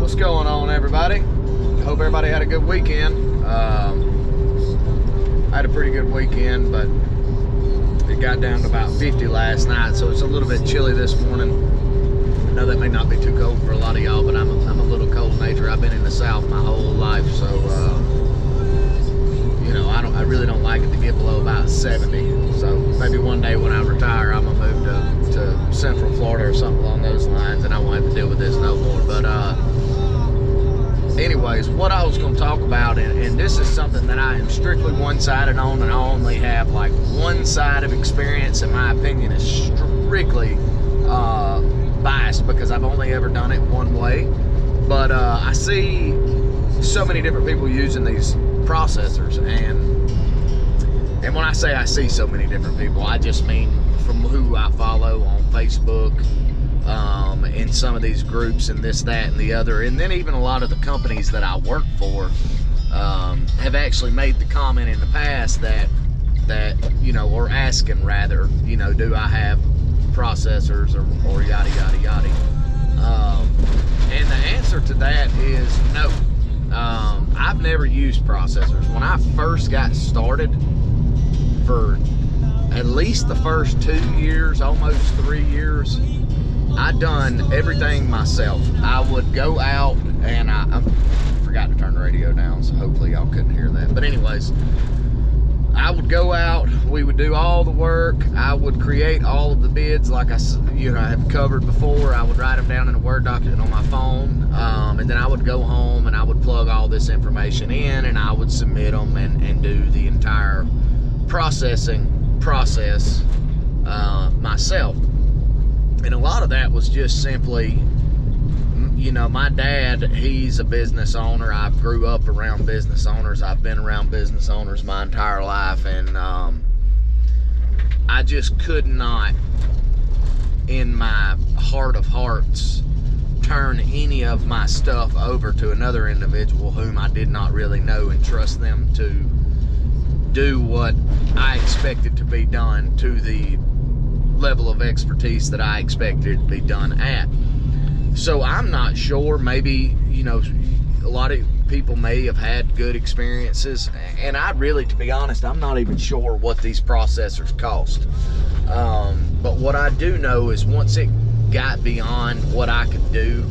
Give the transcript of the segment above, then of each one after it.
What's going on, everybody? Hope everybody had a good weekend. I had a pretty good weekend, but it got down to about 50 last night, so it's a little bit chilly this morning. I know that may not be too cold for a lot of y'all, but I'm a little cold in nature. I've been in the South my whole life, so you know, I really don't like it to get below about 70. So maybe one day when I retire, I'm gonna move to Central Florida or something along those lines, and I won't have to deal with this no more. But anyways, what I was going to talk about, and this is something that I am strictly one-sided on, and I only have like one side of experience, and my opinion is strictly biased because I've only ever done it one way. But I see so many different people using these processors, and when I say I see so many different people, I just mean from who I follow on Facebook, in some of these groups and this, that, and the other. And then even a lot of the companies that I work for have actually made the comment in the past that you know, or asking rather, you know, do I have processors or yada, yada, yada. And the answer to that is no. I've never used processors. When I first got started, for at least the first 2 years, almost 3 years, I done everything myself. I would go out, and I forgot to turn the radio down, so hopefully y'all couldn't hear that. But anyways, I would go out, we would do all the work, I would create all of the bids like I have covered before. I would write them down in a Word document on my phone, and then I would go home and I would plug all this information in, and I would submit them and do the entire processing process myself. And a lot of that was just simply, you know, my dad, he's a business owner. I grew up around business owners. I've been around business owners my entire life, and I just could not, in my heart of hearts, turn any of my stuff over to another individual whom I did not really know and trust them to do what I expected to be done to the level of expertise that I expected it to be done at. So I'm not sure, maybe, you know, a lot of people may have had good experiences, and I really, to be honest, I'm not even sure what these processors cost. But what I do know is once it got beyond what I could do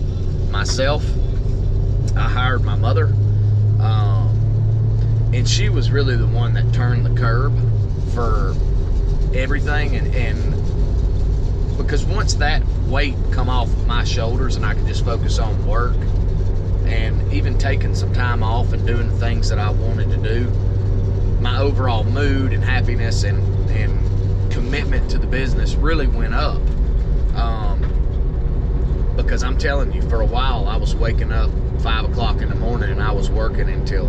myself, I hired my mother, and she was really the one that turned the curb for everything, and because once that weight come off of my shoulders and I could just focus on work, and even taking some time off and doing the things that I wanted to do, my overall mood and happiness and commitment to the business really went up. Because I'm telling you, for a while I was waking up 5 o'clock in the morning and I was working until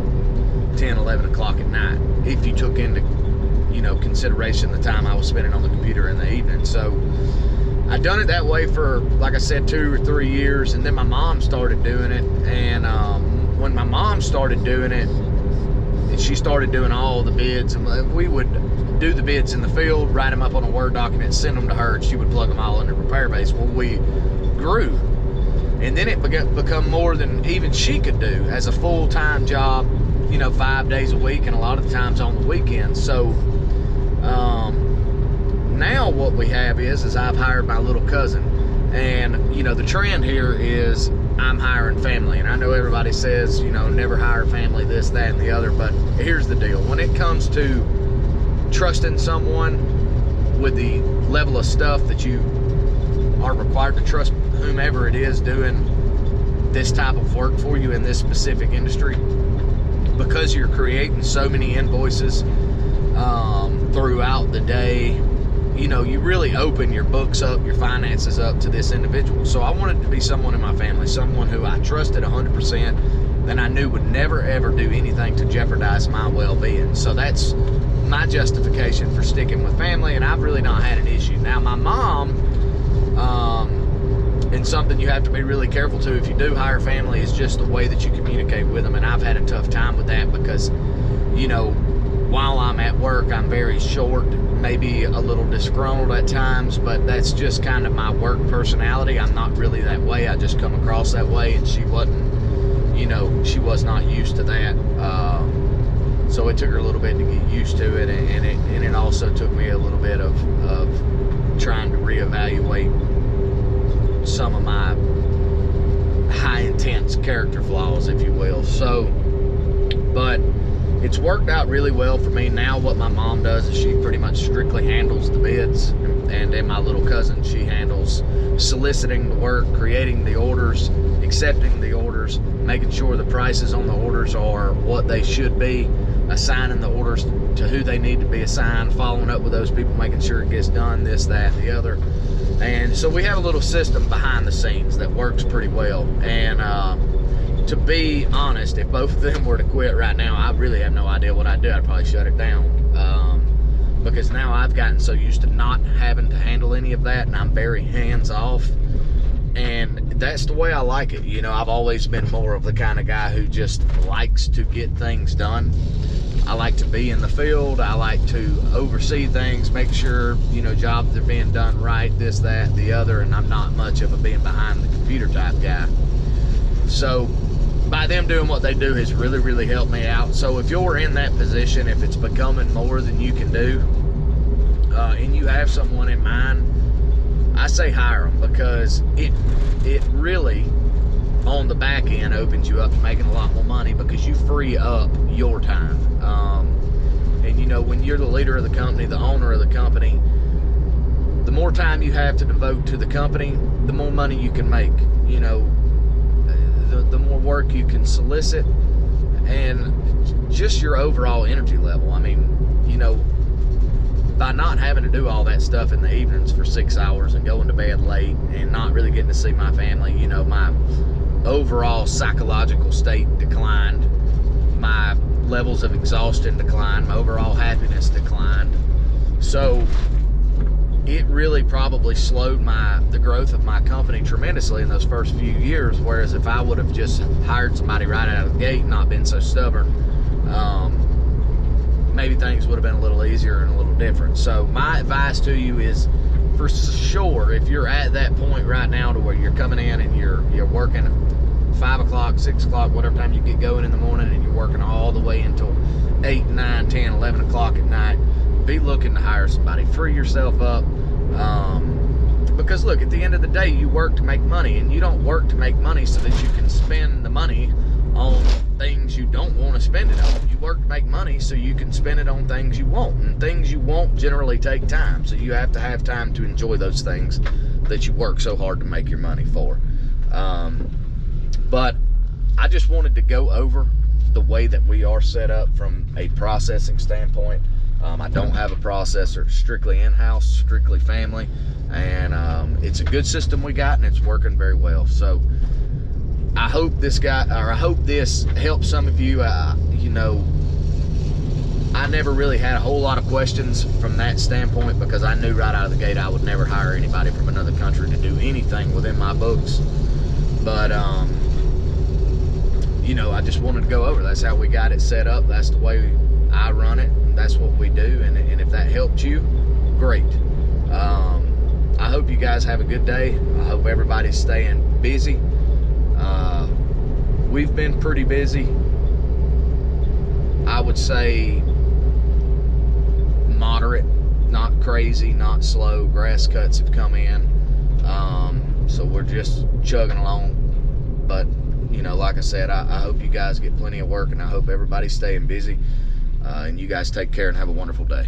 10, 11 o'clock at night, if you took into, you know, consideration the time I was spending on the computer in the evening. So I done it that way for, like I said, 2 or 3 years, and then my mom started doing it. And when my mom started doing it, she started doing all the bids, and we would do the bids in the field, write them up on a Word document, send them to her, and she would plug them all in the repair base. Well, we grew, and then it become more than even she could do as a full-time job, you know, 5 days a week, and a lot of the times on the weekends. So now what we have is I've hired my little cousin, and you know, the trend here is I'm hiring family, and I know everybody says, you know, never hire family, this, that, and the other, but here's the deal. When it comes to trusting someone with the level of stuff that you are required to trust whomever it is doing this type of work for you in this specific industry, because you're creating so many invoices throughout the day, you know, you really open your books up, your finances up to this individual. So I wanted to be someone in my family, someone who I trusted 100%, and I knew would never ever do anything to jeopardize my well-being. So that's my justification for sticking with family, and I've really not had an issue. Now my mom, and something you have to be really careful to if you do hire family, is just the way that you communicate with them. And I've had a tough time with that because, you know, while I'm at work, I'm very short, maybe a little disgruntled at times, but that's just kind of my work personality. I'm not really that way. I just come across that way, and she wasn't, you know, she was not used to that. So it took her a little bit to get used to it, and it also took me a little bit of trying to reevaluate some of my high intense character flaws, if you will. So, but it's worked out really well for me. Now what my mom does is she pretty much strictly handles the bids, and then my little cousin, she handles soliciting the work, creating the orders, accepting the orders, making sure the prices on the orders are what they should be, assigning the orders to who they need to be assigned, following up with those people, making sure it gets done, this, that, the other. And so we have a little system behind the scenes that works pretty well. And to be honest, if both of them were to quit right now, I really have no idea what I'd do. I'd probably shut it down, because now I've gotten so used to not having to handle any of that, and I'm very hands off, and that's the way I like it. You know, I've always been more of the kind of guy who just likes to get things done. I like to be in the field. I like to oversee things, make sure, you know, jobs are being done right, this, that, the other, and I'm not much of a being behind the computer type guy. So by them doing what they do has really, really helped me out. So if you're in that position, if it's becoming more than you can do, and you have someone in mind, I say hire them, because it really, on the back end, opens you up to making a lot more money, because you free up your time. And you know, when you're the leader of the company, the owner of the company, the more time you have to devote to the company, the more money you can make. You know, the more work you can solicit, and just your overall energy level. I mean, you know, by not having to do all that stuff in the evenings for 6 hours and going to bed late and not really getting to see my family, you know, my overall psychological state declined, my levels of exhaustion declined, my overall happiness declined. So it really probably slowed the growth of my company tremendously in those first few years, whereas if I would have just hired somebody right out of the gate and not been so stubborn, maybe things would have been a little easier and a little different. So my advice to you is, for sure, if you're at that point right now to where you're coming in and you're working 5 o'clock, 6 o'clock, whatever time you get going in the morning, and you're working all the way until 8, 9, 10, 11 o'clock at night, be looking to hire somebody. Free yourself up, because look, at the end of the day, you work to make money, and you don't work to make money so that you can spend the money on things you don't want to spend it on. You work to make money so you can spend it on things you want, and things you want generally take time, so you have to have time to enjoy those things that you work so hard to make your money for. But I just wanted to go over the way that we are set up from a processing standpoint. I don't have a processor, strictly in-house, strictly family, and it's a good system we got, and it's working very well. So I hope this helps some of you. You know, I never really had a whole lot of questions from that standpoint, because I knew right out of the gate I would never hire anybody from another country to do anything within my books. But you know, I just wanted to go over. That's how we got it set up. That's the way I run it. That's what we do. And if that helped you, great. I hope you guys have a good day. I hope everybody's staying busy. We've been pretty busy. I would say moderate, not crazy, not slow. Grass cuts have come in. So we're just chugging along. But you know, like I said, I hope you guys get plenty of work, and I hope everybody's staying busy. And you guys take care and have a wonderful day.